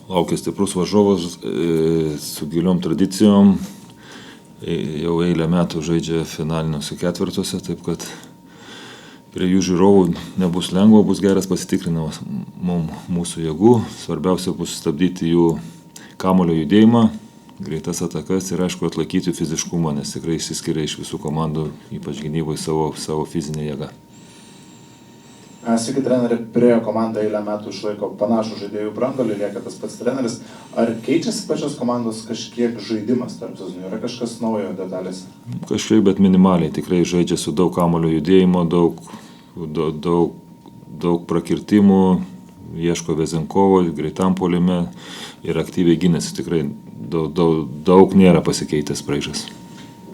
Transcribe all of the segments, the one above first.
Laukia stiprus varžovas su giliom tradicijom. Jau eilę metų žaidžia finaliniuose ketvirtuose, taip kad prie jų žiūrovų nebus lengva, bus geras pasitikrinimas mūsų jėgų. Svarbiausia bus stabdyti jų kamuolio judėjimą, greitas atakas ir aišku atlaikyti fiziškumą, nes tikrai išsiskiria iš visų komandų, ypač gynyboje savo fizinę jėgą. Sveiki, treneri, prie komandą eilę metų išlaiko panašų žaidėjų branduolį, lieka tas pats treneris. Ar keičiasi pačios komandos kažkiek žaidimas tarp sezonų? Yra kažkas naujo detalėse? Kažkiek, bet minimaliai. Tikrai žaidžia su daug kamuolio judėjimo, daug prakirtimų, ieško Vezenkovo, greitam puolime ir aktyviai gynėsi. Tikrai daug nėra pasikeitęs Braižas.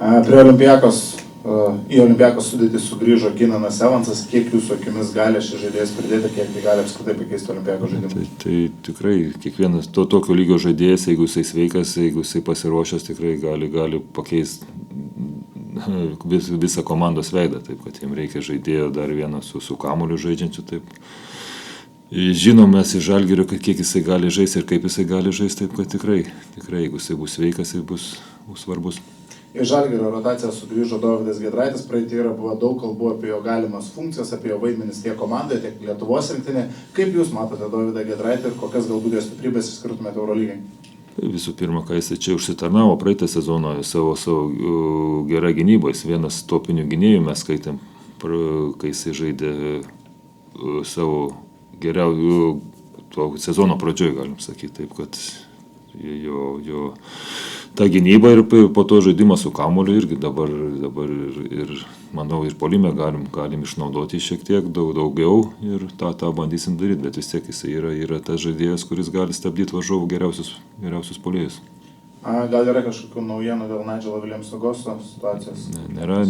Prie Olimpiakos. Į Olimpiakos sudėtį sugrįžo Kinanas Evansas. Kiek jūsų akimis gali šis žaidėjas pridėti, kiek tai gali apskritai pakeisti Olimpiakos žaidimą? Tai tikrai kiekvienas tokio lygio žaidėjas, jeigu jisai sveikas, jeigu jisai pasiruošęs, tikrai gali pakeisti visą komandos veidą. Taip, kad jiems reikia žaidėjo dar vieną su kamuoliu žaidžiančiu. Taip. Žinom mes iš Žalgirio, kiek jisai gali žaisti ir kaip jisai gali žaisti, taip kad tikrai, jeigu jisai bus sveikas, jisai bus svarbus. Į Žalgirio rotaciją sugrįžo Dovydas Giedraitis, praeityje buvo daug kalbų apie jo galimas funkcijas, apie jo vaidmenis tiek komandoje, tiek Lietuvos rinktinėje. Kaip jūs matote Dovydą Giedraitį ir kokias galbūt jo stiprybės išskirtumėte Eurolygai? Visų pirma, kai jisai čia užsitarnavo praeitą sezoną savo gerą gynybą, jis vienas topinių gynėjų mes skaitėm, kai jisai žaidė savo geriausių sezono pradžioj, galim sakyti, taip kad jo ta gynyba ir po to žaidimas su kamuoliu irgi dabar ir manau ir puolime galim išnaudoti šiek tiek daugiau ir tą bandysim daryti, bet vis tiek jis yra tas žaidėjas, kuris gali stabdyti varžovų geriausius puolėjus. Gal yra kažkokių naujienų dėl Nigelo Williamso Gosto situacijos? Nėra,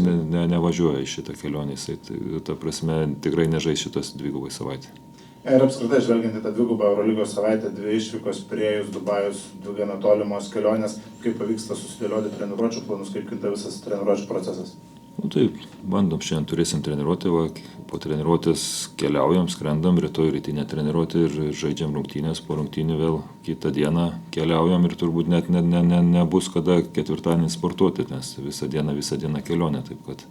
nevažiuoja į šitą kelionę, jisai ta prasme tikrai nežais šitas dvigubai savaitę. Ir apskritai, žvelgiant į tą dvigubą Eurolygos savaitę, 2 išvykos, Pirėjus, Dubajus, 2 gana tolimos kelionės, kaip pavyksta susidėlioti treniruočių planus, kaip kinta visas treniruočių procesas? Taip, bandom, šiandien turėsim treniruotę, po treniruotės keliaujam, skrendam, rytoj rytinę treniruotę ir žaidžiam rungtynės, po rungtynių vėl kitą dieną keliaujam ir turbūt net nebus kada ketvirtadienį sportuoti, nes visą dieną kelionė, taip kad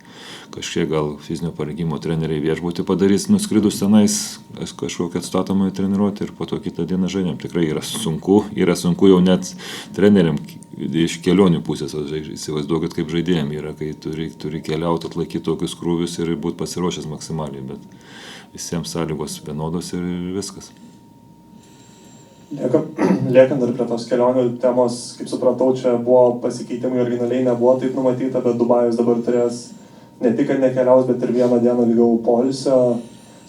kažkiek gal fizinio parengimo treneriai viešbutį padarys, nuskridus tenais kažkokią atstatomą treniruotę ir po to kitą dieną žaidžiam. Tikrai yra sunku jau net treneriam iš kelionių pusės, įsivaizduokit kaip žaidėjim yra, kai turi keliauti, atlaikyti tokius krūvius ir būti pasiruošęs maksimaliai, bet visiems sąlygos vienodos ir viskas. Liekant dar prie tos kelionių temos, kaip supratau, čia buvo pasikeitimai, originaliai nebuvo taip numatyta, bet Dubajus dabar turės ne tik, kad nekeliaus, bet ir vieną dieną ilgiau poilsio.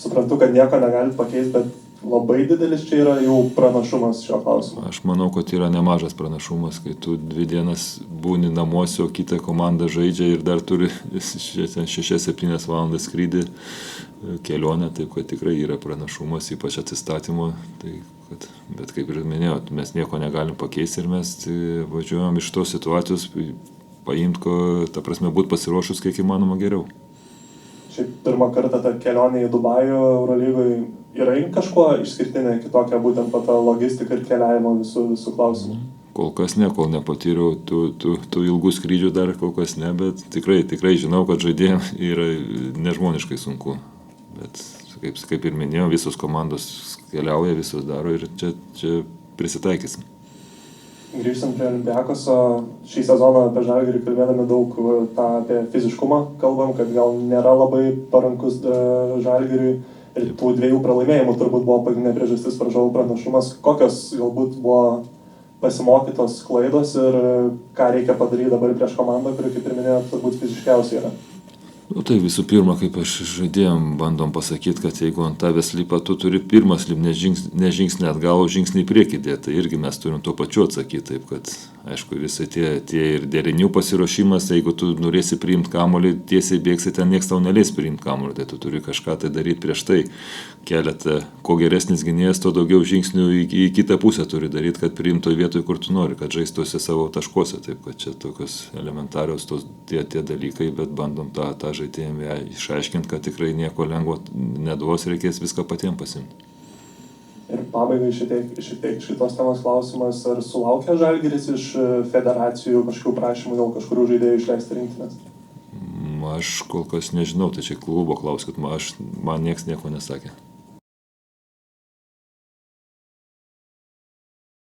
Suprantu, kad nieko negalit pakeisti, bet labai didelis čia yra jau pranašumas šio klausimu. Aš manau, kad yra nemažas pranašumas, kai tu 2 dienas būni namuose, o kita komanda žaidžia ir dar turi 6-7 valandas skrydį kelionę, taip kad tikrai yra pranašumas, ypač atsistatymo. Bet kaip ir minėjot, mes nieko negalim pakeisti ir mes važiuojam iš tos situacijos paimti, ta prasme, būti pasiruošus kiek įmanoma geriau. Šiaip pirmą kartą ta kelionė į Dubajų Eurolygoje yra kažkuo išskirtinė kitokia, būtent po tą logistiką ir keliavimo visų klausimų? Kol kas ne, kol nepatyriau tų ilgų skrydžių dar kol kas ne, bet tikrai žinau, kad žaidėjams yra nežmoniškai sunku. Bet kaip ir minėjau, visos komandos keliauja, visos daro ir čia prisitaikysim. Grįžtant prie Olimpiakoso, šį sezoną apie Žalgirį kalbėdami daug apie fiziškumą kalbam, kad gal nėra labai parankus Žalgiriui ir tų 2 pralaimėjimų turbūt buvo pagrindinė priežastis varžovų pranašumas. Kokios galbūt buvo pasimokytos klaidos ir ką reikia padaryti dabar prieš komandą, kuri, kaip ir minėjau, turbūt fiziškiausiai yra? Tai visų pirma, kaip aš žaidėjom, bandom pasakyti, kad jeigu ant tavęs lipa, tu turi pirmas lip, ne žingsnį atgal, o žingsnį į priekį dėti. Tai irgi mes turim tuo pačiu atsakyti, taip kad, aišku, visai tie ir derinių pasiruošimas, jeigu tu norėsi priimti kamuolį, tiesiai bėgsi, ten nieks tau neleis priimti kamuolį, tai tu turi kažką tai daryti prieš tai. Keletą, kuo geresnis gynėjas, to daugiau žingsnių į kitą pusę turi daryti, kad priimtų vietoj, kur tu nori, kad žaistuose savo taškuose. Taip kad čia tokios elementarios tie dalykai, bet bandom tą žaidėjim išaiškinti, kad tikrai nieko lengvo neduos, reikės viską patiems pasimti. Ir pabaigai šiek tiek šitos temos klausimas, ar sulaukia Žalgiris iš federacijų kažkokių prašymų dėl kažkurių žaidėjų išleisti rinktinės? Aš kol kas nežinau, tai čia klubo klauskit, man nieks nieko nesakė.